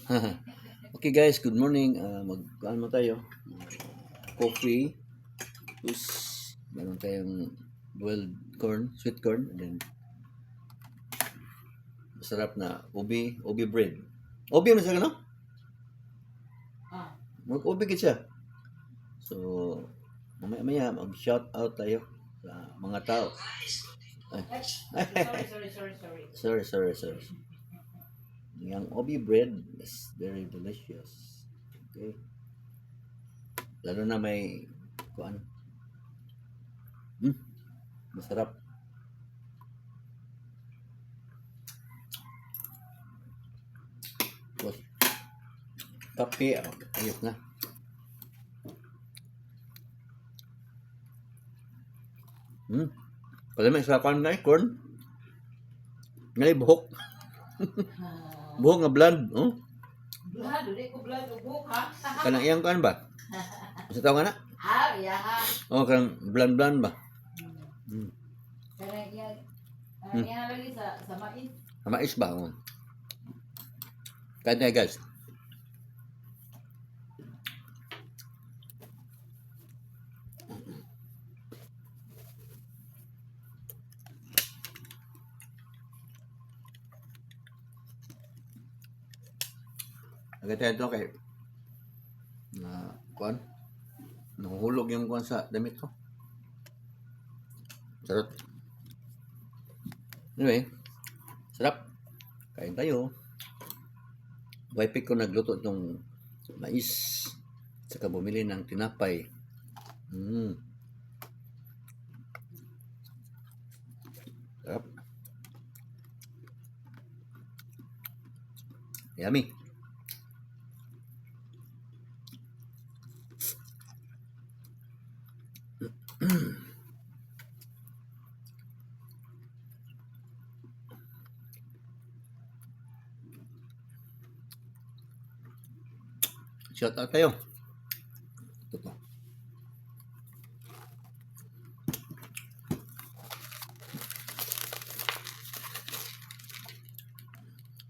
Okay guys, good morning. Ano tayo? Coffee, tapos meron tayong boiled corn, sweet corn, and then masarap na ubi bread. Ubi mo sa ano? Mag-ubi gid siya. So, mamaya mag-shout out tayo sa mga tao. Ay. Sorry. Yung ubi bread is very delicious. Okay. Lalo na may kuan. Masarap. Tapos, kape, ayos na. Pala may isapan na corn. Ngay buhok. Buhok nga bland. Oh? Blood, di ko blood o buhok ha. Kanang iyang kan ba? Sa tao nga na? Yeah. Oh, kanang bland ba? Karang iya lagi sa mais. Mais ba? Oh. Kaya guys. Agad tayo ito kay na kuan. Nahuhulog yung kuan sa damit ko. Sarap. Anyway, sarap. Kain tayo. Wife ko nagluto itong mais. Saka bumili ng tinapay. Sarap. Yummy. Shout out tayo. Ito.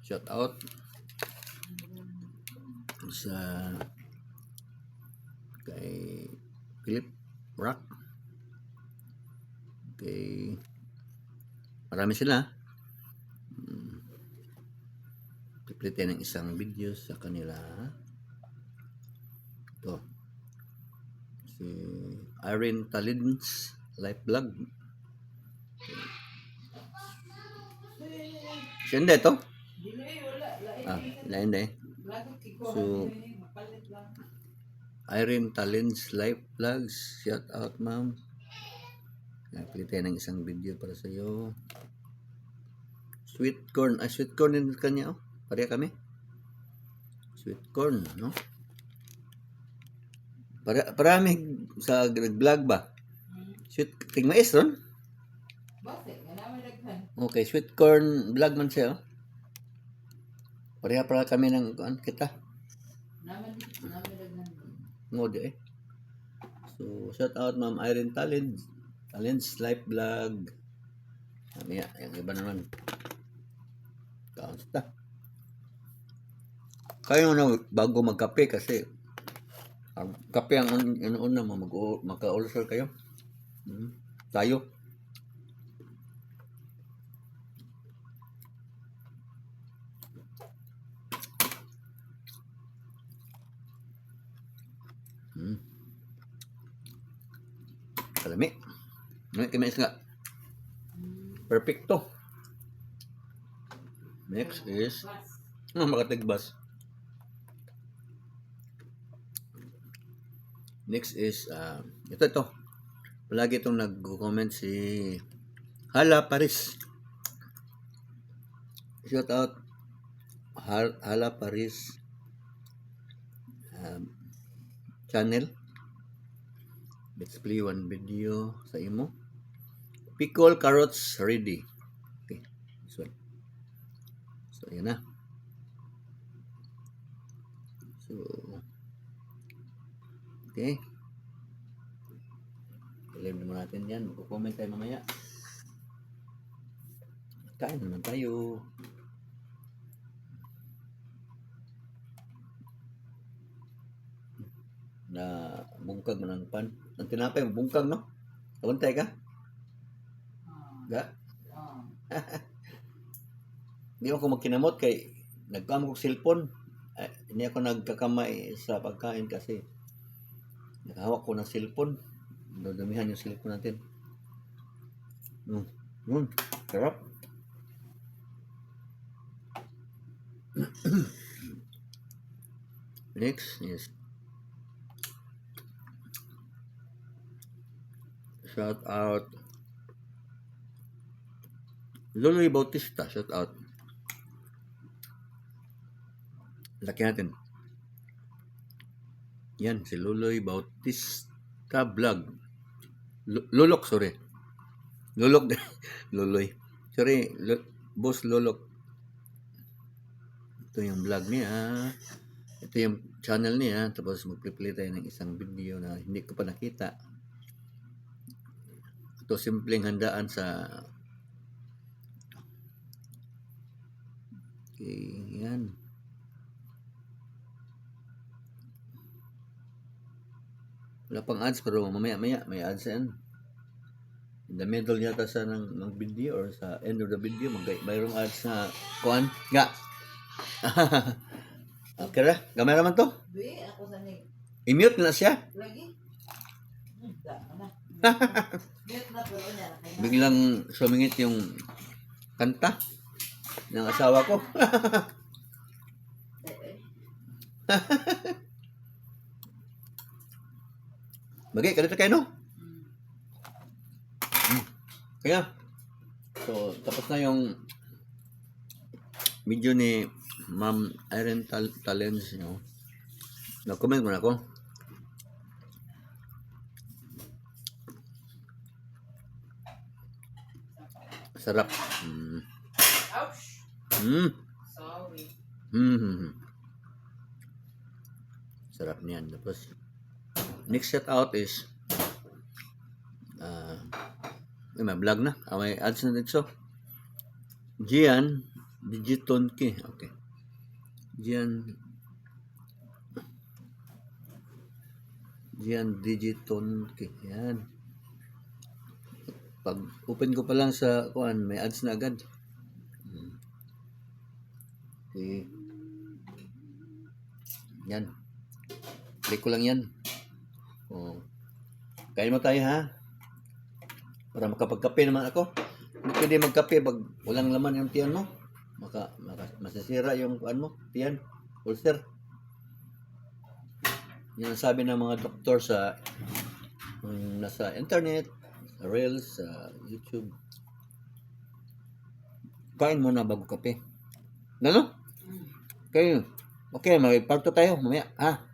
Shout out sa kay Philip Rock. Okay. Marami sila. Complete ng isang video sa kanila. Ito. Si Irene Talins live vlog. Siya hindi ito? Lain eh. So, Irene Talins live vlogs. Shout out ma'am. Complete ng isang video para sa iyo. Sweet corn. Sweet corn din kanya. Oh. Pareha kami. Sweet corn, no? Parami sa vlog ba? Sweet ting mais ron? Okay, sweet corn vlog man siya. Oh. Pareha para kami ng kita. Ngode eh. So, shout out Ma'am Irene Talins live vlog. Mamaya, yung iba naman. Kaunsta. Kayo na bago magkape kasi ang kape ang una maka-ulcer kayo. Tayo. Kalami. Kimis nga. Perfecto. Next is makatigbas. Next is ito. Palagi itong nag-comment si Hala Paris. Shout out Hala Paris channel. Let's play one video sa imo. Pickle carrots ready. Okay, this one. So, yan na. So, okay. Ilim naman natin yan. Mag-comment tayo mamaya. Kain naman tayo. na bungkag man ang pan. Ang tinapay bungkag no. Untay ka? Ga? Di ako magkinamot kay nagkamo kog cellphone. Ay, hindi ako nagkakamay sa pagkain kasi nakahawak ko ng cellphone. Dudumihan yung cellphone natin. Sarap. Next is shout out Loloy Bautista. Shout out. Laki natin. Yan, si Loloy Bautista Vlog. Lolok, sorry. Lolok. Loloy. Sorry, Boss Lolok. Ito yung vlog niya. Ito yung channel niya. Tapos magpipili tayo ng isang video na hindi ko pa nakita. Ito simpleng handaan sa okay, yan. Wala pang ads pero mamaya-maya may ads yan. In the middle yata sa ng video or sa end of the video mayroong ads na kuan nga. Okay ra, gamay raman to. Di, ako sa ni. I-mute na siya. Lagi. Na. Mute na pero niya. Biglang sumingit yung kanta ng asawa ko. Bagay, kalita kayo no? Kaya, so tapos na yung video ni Ma'am Irene Talents, you know. Na-comment mo na ako. Sarap. Ouch. Sorry. Sarap niyan. Tapos, next shout out is may vlog na. May ads na dito. Gian Digitonki. Okay. Gian Digitonki. Yan. Pag open ko pa lang sa kuan, may ads na agad. Okay. Yan. Click ko lang yan. Oh. Kain mo tayo ha. Para makapagkape naman ako. Hindi pwede magkape pag walang laman yung tiyan mo. Masasira yung kuan mo, tiyan, ulcer. Yan ang sabi ng mga doktor sa nasa internet, sa Reels, sa YouTube. Kain muna bago kape. Ano? Okay, may parto tayo mamaya, ha?